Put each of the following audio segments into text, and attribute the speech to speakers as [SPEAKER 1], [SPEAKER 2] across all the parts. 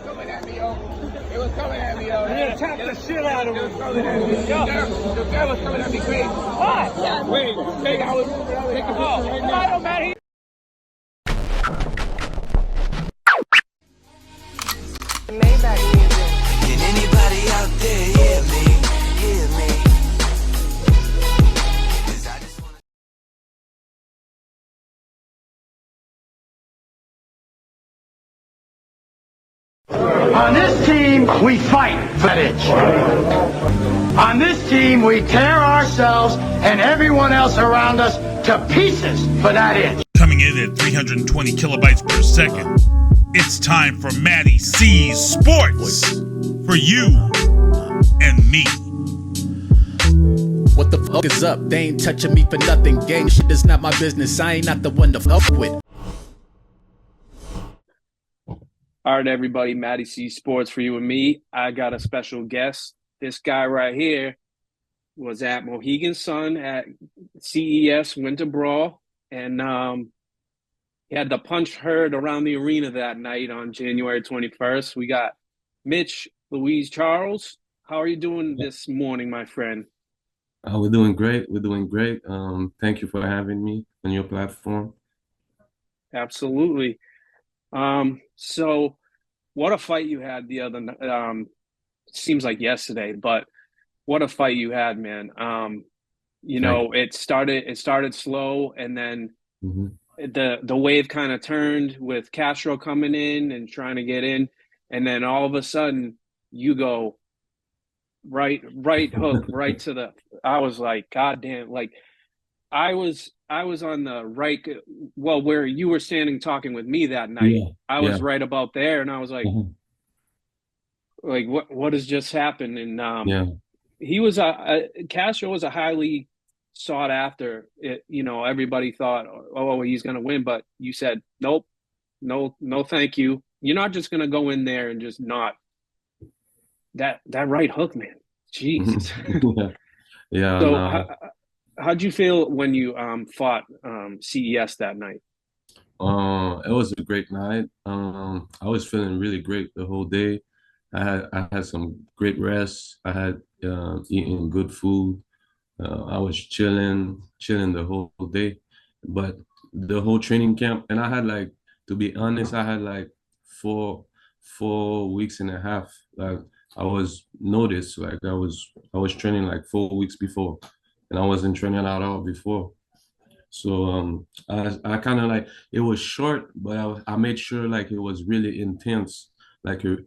[SPEAKER 1] Coming at me, yo. It was coming at me, yo.
[SPEAKER 2] You attacked the shit out of him.
[SPEAKER 1] The guy was coming at me crazy.
[SPEAKER 2] What?
[SPEAKER 1] Wait, I was taking a picture right now.
[SPEAKER 2] I don't matter.
[SPEAKER 3] Maybach music.
[SPEAKER 4] Can anybody out there hear me? Hear me? 'Cause I just wanna...
[SPEAKER 5] On this team, we fight for that itch. On this team, we tear ourselves and everyone else around us to pieces for that itch.
[SPEAKER 6] Coming in at 320 kilobytes per second, it's time for MattieC's Sports for you and me.
[SPEAKER 7] What the fuck is up? They ain't touching me for nothing. Gang shit is not my business. I ain't not the one to fuck with.
[SPEAKER 8] All right, everybody, MattieC Sports for you and me. I got a special guest. This guy right here was at Mohegan Sun at CES Winter Brawl, and he had the punch heard around the arena that night on January 21st. We got Mitch, Louise Charles. How are you doing this morning, my friend?
[SPEAKER 9] We're doing great. We're doing great. Thank you for having me on your platform.
[SPEAKER 8] Absolutely. So what a fight you had the other seems like yesterday, but what a fight you had, man. You know, it started slow, and then the wave kind of turned with Castro coming in and trying to get in, and then all of a sudden you go right hook right to the. I was like, God damn, like I was on the right, well, where you were standing talking with me that night. Yeah, I was right about there, and I was like, like what has just happened? And he was Castro was a highly sought after. You know, everybody thought, oh, he's gonna win, but you said, nope, no, thank you. You're not just gonna go in there and just not that right hook, man. Jesus.
[SPEAKER 9] Yeah.
[SPEAKER 8] So.
[SPEAKER 9] No.
[SPEAKER 8] How'd you feel when you fought CES that night?
[SPEAKER 9] It was a great night. I was feeling really great the whole day. I had some great rest. I had eaten good food. I was chilling the whole day. But the whole training camp, and I had like, to be honest, I had like four weeks and a half. Like I was noticed, like I was training like 4 weeks before. And I wasn't training at all before. So I kind of like, it was short, but I made sure like it was really intense, like a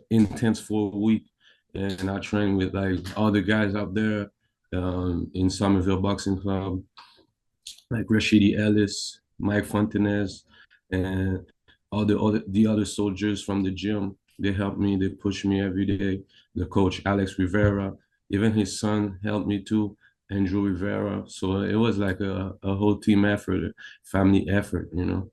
[SPEAKER 9] intense 4 week. And I trained with like all the guys out there in Somerville Boxing Club, like Rashidi Ellis, Mike Fontanez, and all the other soldiers from the gym. They helped me, they pushed me every day. The coach, Alex Rivera, even his son helped me too. Andrew Rivera. So it was like a whole team effort, family effort, you know.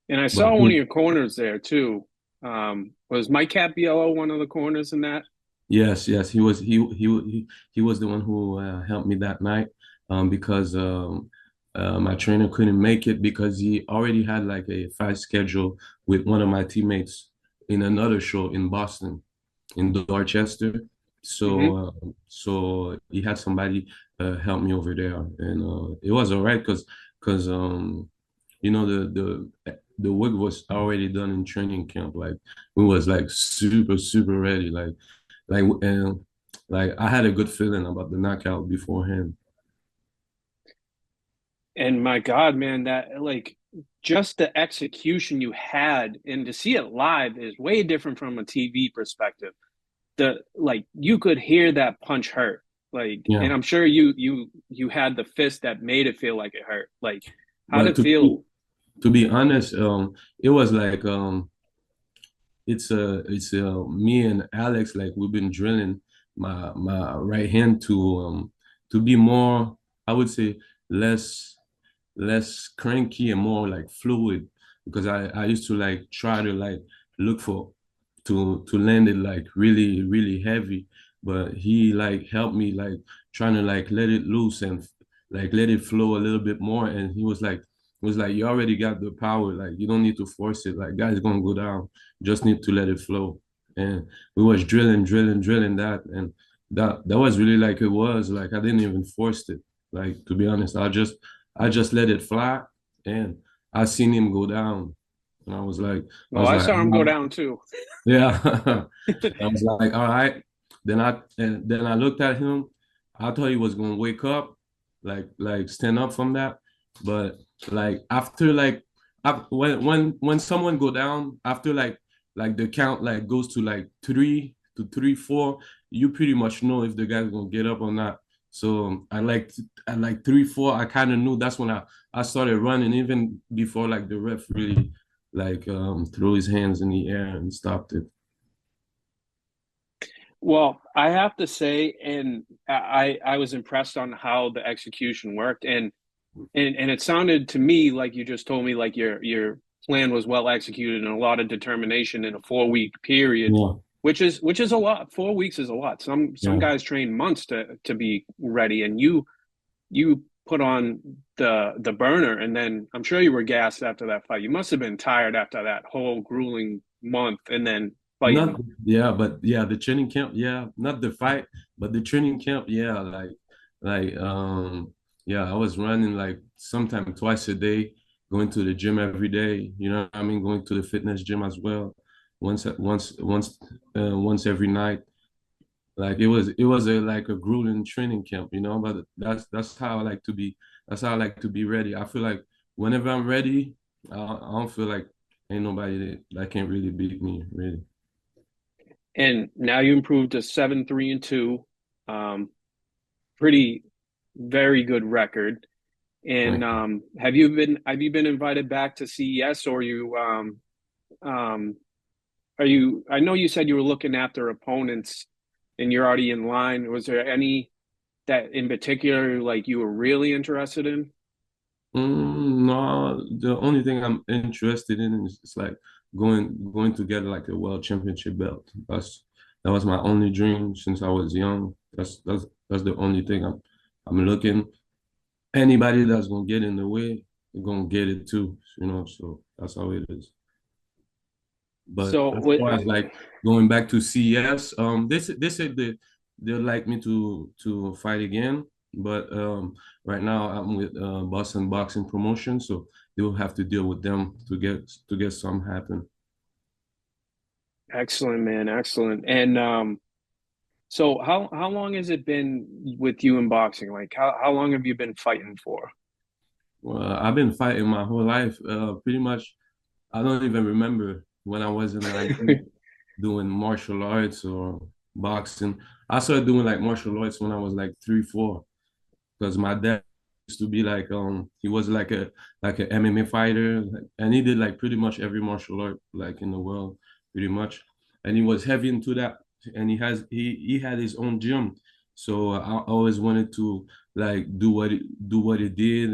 [SPEAKER 8] And I saw one of your corners there too. Was Mike Capiello one of the corners in that?
[SPEAKER 9] Yes. He was the one who helped me that night because my trainer couldn't make it because he already had like a fight schedule with one of my teammates in another show in Boston, in Dorchester. So so he had somebody help me over there, and it was all right because you know the work was already done in training camp. Like we was like super ready. And I had a good feeling about the knockout beforehand.
[SPEAKER 8] And my God, man, that like just the execution you had, and to see it live is way different from a TV perspective. Like you could hear that punch hurt, like, and I'm sure you had the fist that made it feel like it hurt. Like, how did it feel?
[SPEAKER 9] To be honest, it was like it's me and Alex, like we've been drilling my right hand to be more, I would say, less cranky and more like fluid, because I used to like try to like look for to land it like really heavy, but he like helped me like trying to like let it loose and like let it flow a little bit more, and he was like was like, you already got the power. Like, you don't need to force it. Like, guys gonna go down. Just need to let it flow. And we was drilling that. And that was really like it was. Like, I didn't even force it. Like, to be honest, I just let it fly. And I seen him go down. And I
[SPEAKER 8] Well,
[SPEAKER 9] was
[SPEAKER 8] I
[SPEAKER 9] like,
[SPEAKER 8] saw him go
[SPEAKER 9] oh,
[SPEAKER 8] down too.
[SPEAKER 9] yeah. I was like, all right. Then I looked at him. I thought he was gonna wake up, like stand up from that. But like after when someone go down after like the count like goes to like 3 to 3 4, you pretty much know if the guy's gonna get up or not. So at like 3 4, I kind of knew. That's when I started running even before like the ref really like threw his hands in the air and stopped it.
[SPEAKER 8] Well, I have to say, and I was impressed on how the execution worked, and it sounded to me like you just told me like your plan was well executed and a lot of determination in a 4 week period,
[SPEAKER 9] Yeah,
[SPEAKER 8] which is a lot. 4 weeks is a lot. Some
[SPEAKER 9] yeah.
[SPEAKER 8] guys train months to be ready, and you put on the burner, and then I'm sure you were gassed after that fight. You must have been tired after that whole grueling month, and then
[SPEAKER 9] Not
[SPEAKER 8] fighting.
[SPEAKER 9] yeah, but yeah, the training camp, yeah, not the fight, but the training camp, yeah, like yeah, I was running like sometime twice a day, going to the gym every day, you know what I mean, going to the fitness gym as well, once every night. Like it was a like a grueling training camp, but that's how I like to be. That's how I like to be ready. I feel like whenever I'm ready, I don't feel like ain't nobody that can really beat me, really.
[SPEAKER 8] And now you improved to 7-3-2. Um, Pretty very good record. And
[SPEAKER 9] Like,
[SPEAKER 8] have you been invited back to CES, or um are you I know you said you were looking after opponents and you're already in line. Was there any that in particular like you were really interested in?
[SPEAKER 9] no, the only thing I'm interested in is like going to get like a world championship belt. That was my only dream since I was young. That's the only thing I'm looking. Anybody that's gonna get in the way, they're gonna get it too, So that's how it is. But
[SPEAKER 8] So
[SPEAKER 9] as
[SPEAKER 8] what
[SPEAKER 9] far as like going back to CES, they said they'd like me to fight again, but right now I'm with Boston Boxing Promotion, so they will have to deal with them to get some happen.
[SPEAKER 8] Excellent, man, excellent. And so how long has it been with you in boxing? Like how long have you been fighting for?
[SPEAKER 9] Well, I've been fighting my whole life. Pretty much, I don't even remember when I wasn't like doing martial arts or boxing. I started doing like martial arts when I was like 3 4. Because my dad used to be like he was like a MMA fighter, and he did like pretty much every martial art like in the world pretty much, and he was heavy into that, and he had his own gym, so I always wanted to like do what he did,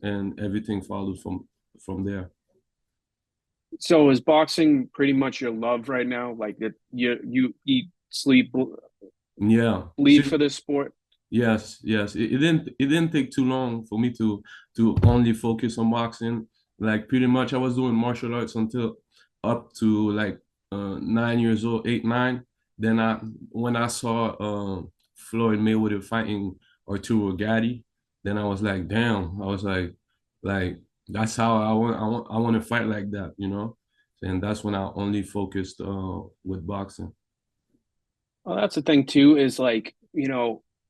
[SPEAKER 9] and everything followed from there.
[SPEAKER 8] So is boxing pretty much your love right now? Like that you eat, sleep,
[SPEAKER 9] Yeah.
[SPEAKER 8] bleed for this sport?
[SPEAKER 9] Yes, yes. It didn't take too long for me to only focus on boxing. Like pretty much I was doing martial arts until up to like 9 years old, 8, 9. Then when I saw Floyd Mayweather fighting Arturo Gatti, then I was like, damn, I was like that's how I want to fight like that. And that's when I only focused with boxing.
[SPEAKER 8] Well, that's the thing too, is like,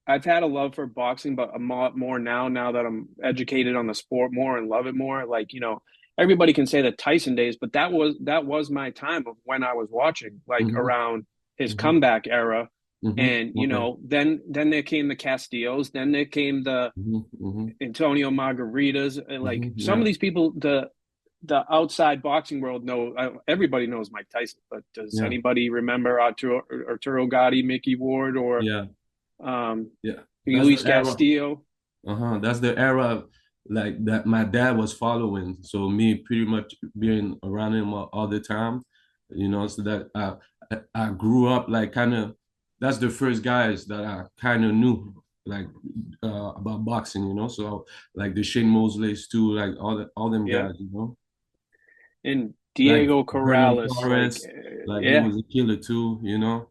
[SPEAKER 8] I've had a love for boxing, but a lot more now that I'm educated on the sport more and love it more. Like, everybody can say the Tyson days, but that was my time of when I was watching, like
[SPEAKER 9] Hmm.
[SPEAKER 8] around his
[SPEAKER 9] Hmm.
[SPEAKER 8] comeback era.
[SPEAKER 9] Hmm.
[SPEAKER 8] And,
[SPEAKER 9] Okay.
[SPEAKER 8] then there came the Castillos, then there came the
[SPEAKER 9] Hmm. Hmm.
[SPEAKER 8] Antonio Margaritas, and like some of
[SPEAKER 9] Yeah.
[SPEAKER 8] these people, the outside boxing world everybody knows Mike Tyson, but does
[SPEAKER 9] Yeah.
[SPEAKER 8] anybody remember Arturo Gatti, Mickey Ward, or
[SPEAKER 9] Yeah.
[SPEAKER 8] um,
[SPEAKER 9] Yeah. That's the
[SPEAKER 8] Luis
[SPEAKER 9] era.
[SPEAKER 8] Castillo?
[SPEAKER 9] That's the era like that my dad was following. So me pretty much being around him all the time, so that I grew up like kind of that's the first guys that I kind of knew. like about boxing, you know. So like the Shane Mosley's too, like all them
[SPEAKER 8] Yeah.
[SPEAKER 9] guys, you know.
[SPEAKER 8] And
[SPEAKER 9] Like
[SPEAKER 8] Diego
[SPEAKER 9] Vernon
[SPEAKER 8] Corrales,
[SPEAKER 9] Forrest, like he
[SPEAKER 8] yeah.
[SPEAKER 9] was a killer too, you know.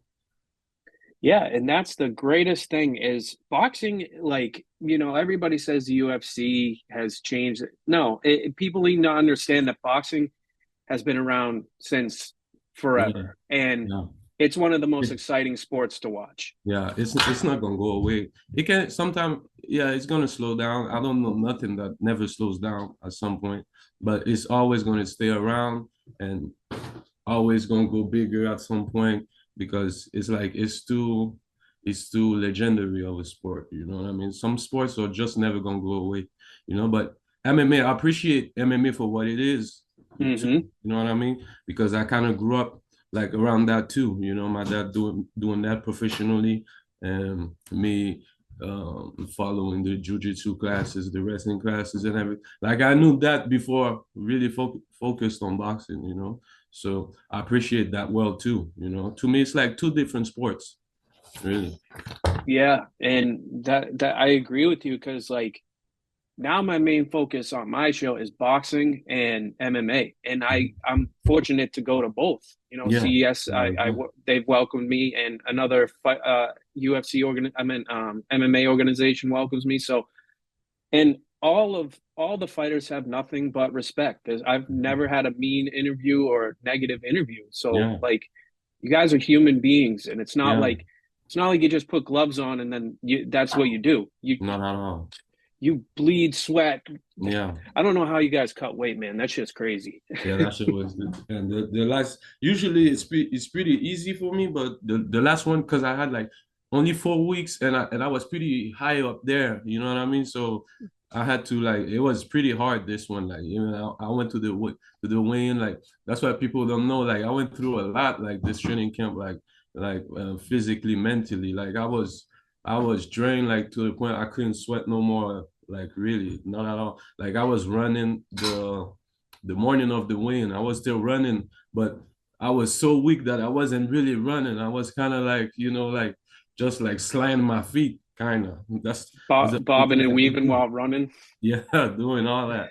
[SPEAKER 8] Yeah, and that's the greatest thing is boxing, like, everybody says the UFC has changed. No, people need to understand that boxing has been around since
[SPEAKER 9] Yeah,
[SPEAKER 8] forever. And
[SPEAKER 9] yeah.
[SPEAKER 8] it's one of the most
[SPEAKER 9] It,
[SPEAKER 8] exciting sports to watch.
[SPEAKER 9] yeah, it's not gonna go away. It can sometime, yeah, it's gonna slow down. I don't know nothing that never slows down at some point, but it's always gonna stay around and always gonna go bigger at some point because it's like it's too legendary of a sport. You know what I mean? Some sports are just never gonna go away. You know, but MMA, I appreciate MMA for what it is too.
[SPEAKER 8] Hmm.
[SPEAKER 9] You know what I mean? Because I kind of grew up like around that too. You know, my dad doing that professionally, and me following the jujitsu classes, the wrestling classes, and everything. Like I knew that before really focused on boxing. You know, so I appreciate that well too. You know, to me, it's like two different sports, really.
[SPEAKER 8] Yeah, and that I agree with you because like now my main focus on my show is boxing and MMA, and I'm fortunate to go to both.
[SPEAKER 9] Yeah.
[SPEAKER 8] CES, they've welcomed me, and another UFC MMA organization welcomes me. So, and all the fighters have nothing but respect. I've never had a mean interview or negative interview. So,
[SPEAKER 9] Yeah.
[SPEAKER 8] like, you guys are human beings, and
[SPEAKER 9] Yeah.
[SPEAKER 8] it's not like you just put gloves on and then that's what you do.
[SPEAKER 9] Not at all.
[SPEAKER 8] You bleed sweat.
[SPEAKER 9] Yeah.
[SPEAKER 8] I don't know how you guys cut weight, man. That shit's crazy.
[SPEAKER 9] Yeah, that shit was good. And the last usually it's pretty easy for me, but the last one because I had like only 4 weeks and I was pretty high up there, you know what I mean? So I had to like it was pretty hard this one. Like I went to the weigh-in, like that's why people don't know. Like I went through a lot like this training camp, physically, mentally. Like I was drained like to the point I couldn't sweat no more. Like really, not at all. Like I was running the morning of the win. I was still running, but I was so weak that I wasn't really running. I was kind of like, like just like sliding my feet, kind of. That's the only
[SPEAKER 8] Bobbing
[SPEAKER 9] thing
[SPEAKER 8] and
[SPEAKER 9] I could
[SPEAKER 8] weaving
[SPEAKER 9] do.
[SPEAKER 8] while running.
[SPEAKER 9] Yeah, doing all that.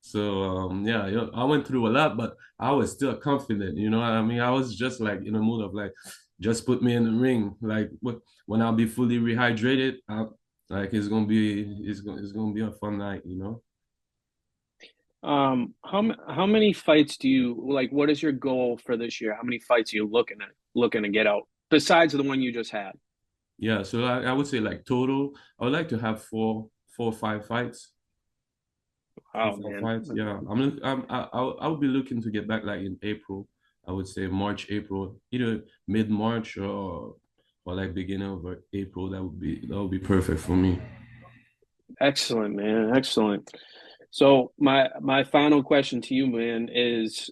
[SPEAKER 9] So yeah, I went through a lot, but I was still confident. You know what I mean? I was just like in a mood of like, just put me in the ring. Like when I'll be fully rehydrated, like it's gonna be a fun night.
[SPEAKER 8] How many fights do you like? What is your goal for this year? How many fights are you looking to get out besides the one you just had?
[SPEAKER 9] Yeah, so I would say like total, I would like to have four or five fights. Four,
[SPEAKER 8] Oh
[SPEAKER 9] five
[SPEAKER 8] man,
[SPEAKER 9] fights. Yeah, I would be looking to get back like in April. I would say March, April, either mid March or like beginning of April. That would be perfect for me.
[SPEAKER 8] excellent, man, excellent. So my final question to you, man, is,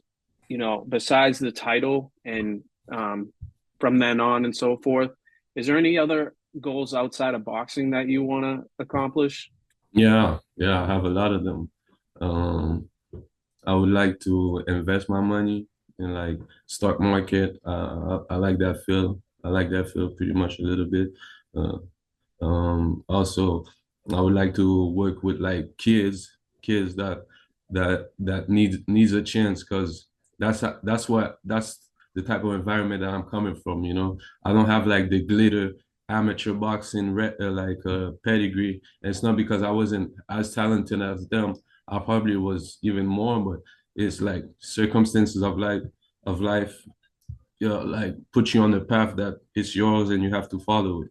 [SPEAKER 8] besides the title and um, from then on and so forth, is there any other goals outside of boxing that you want to accomplish?
[SPEAKER 9] Yeah, yeah, I have a lot of them. Um, I would like to invest my money in like stock market. I like that field. I like that field pretty much a little bit. Uh, Also, I would like to work with like kids that needs a chance because that's the type of environment that I'm coming from. I don't have like the glitter amateur boxing pedigree. And it's not because I wasn't as talented as them. I probably was even more, but it's like circumstances of life like put you on the path that it's yours and you have to follow it.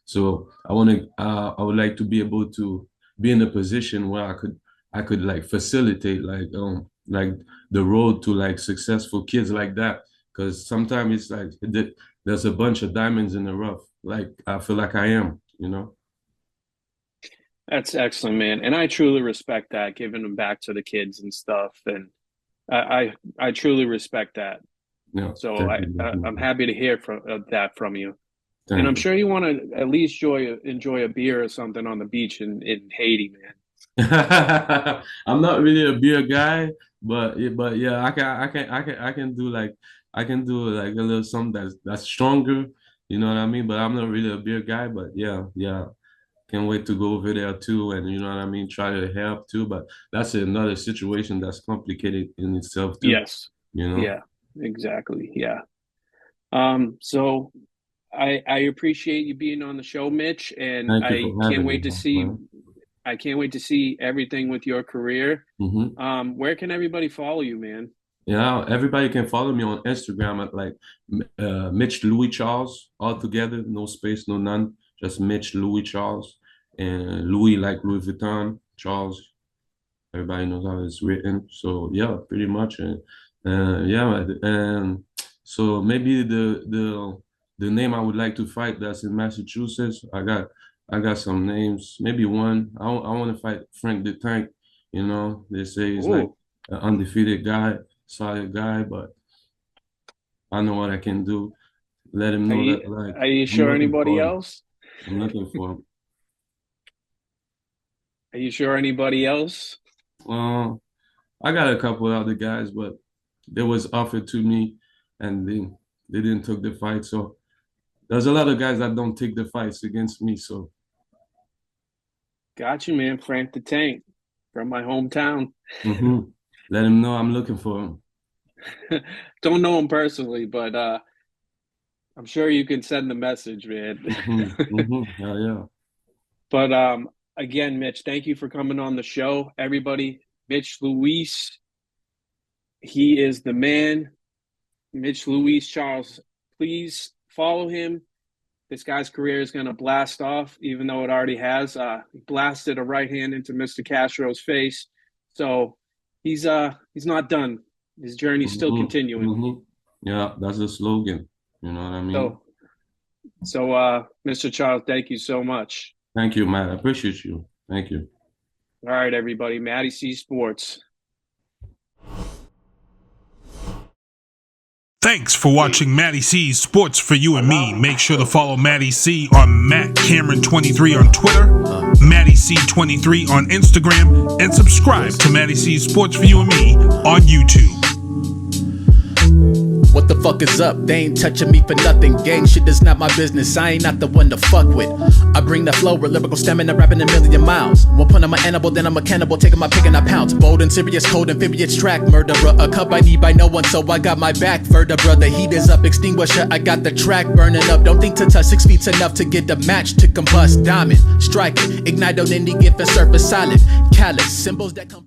[SPEAKER 9] So I would like to be able to be in a position where I could like facilitate like the road to like successful kids like that, because sometimes it's like there's a bunch of diamonds in the rough, like I feel like I am.
[SPEAKER 8] That's excellent, man, and I truly respect that, giving them back to the kids and stuff, and I truly respect that.
[SPEAKER 9] Yeah,
[SPEAKER 8] So
[SPEAKER 9] thank you,
[SPEAKER 8] I'm
[SPEAKER 9] definitely.
[SPEAKER 8] happy to hear that from you. And I'm
[SPEAKER 9] Thank you.
[SPEAKER 8] sure you want to at least enjoy a beer or something on the beach in Haiti, man.
[SPEAKER 9] I'm not really a beer guy, but yeah, I can do like a little something that's stronger. You know what I mean? But I'm not really a beer guy. But yeah. Can't wait to go over there too, and you know what I mean. Try to help too, but that's another situation that's complicated in itself too.
[SPEAKER 8] Yes.
[SPEAKER 9] You know.
[SPEAKER 8] Yeah. Exactly. Yeah. So I appreciate you being on the show, Mitch, and
[SPEAKER 9] Thank you for having me, man.
[SPEAKER 8] I can't wait to see everything with your career.
[SPEAKER 9] Hmm.
[SPEAKER 8] Where can everybody follow you, man?
[SPEAKER 9] Yeah, everybody can follow me on Instagram at like Mitch Louis Charles, all together, no space, no none, just Mitch Louis Charles, and Louis like Louis Vuitton, Charles. Everybody knows how it's written. So yeah, pretty much, and yeah, and so maybe the name I would like to fight that's in Massachusetts. I got some names. Maybe one. I want to fight Frank the Tank. You know, they say he's like
[SPEAKER 8] Ooh,
[SPEAKER 9] an undefeated guy, solid guy, but I know what I can do. Let him know that like
[SPEAKER 8] are you
[SPEAKER 9] I'm
[SPEAKER 8] sure
[SPEAKER 9] looking
[SPEAKER 8] anybody
[SPEAKER 9] for him.
[SPEAKER 8] else?
[SPEAKER 9] I'm looking for him.
[SPEAKER 8] Are you sure anybody else?
[SPEAKER 9] Uh, I got a couple other guys, but they was offered to me, and they didn't took the fight. So there's a lot of guys that don't take the fights against me. So
[SPEAKER 8] Got you, man. Frank the Tank from my hometown.
[SPEAKER 9] hmm let him know I'm looking for him.
[SPEAKER 8] Don't know him personally, but I'm sure you can send the message, man.
[SPEAKER 9] Yeah.
[SPEAKER 8] But again, Mitch, thank you for coming on the show. Everybody, Mitch Luis, he is the man. Mitch Luis Charles, please follow him. This guy's career is going to blast off, even though it already has. Blasted a right hand into Mr. Castro's face. So he's not done. His journey's still continuing.
[SPEAKER 9] Yeah, that's the slogan. You know what I mean?
[SPEAKER 8] So Mr. Charles, thank you so much.
[SPEAKER 9] Thank you, Matt. I appreciate you. Thank you.
[SPEAKER 8] All right, everybody. MattieC Sports.
[SPEAKER 6] Thanks for watching MattieC Sports for You and Me. Make sure to follow MattieC on Matt Cameron 23 on Twitter, MattieC 23 on Instagram, and subscribe to MattieC Sports for You and Me on YouTube.
[SPEAKER 7] What the fuck is up? They ain't touching me for nothing. Gang shit is not my business. I ain't not the one to fuck with. I bring the flow with lyrical stamina, rapping a million miles. One point I'm an animal, then I'm a cannibal, taking my pick and I pounce. Bold and serious, cold amphibious track murderer. A cup I need by no one, so I got my back. Vertebra, the heat is up, extinguisher. I got the track burning up. Don't think to touch 6 feet's enough to get the match to combust. Diamond, strike it, ignite on any gift and surface solid. Callous symbols that come.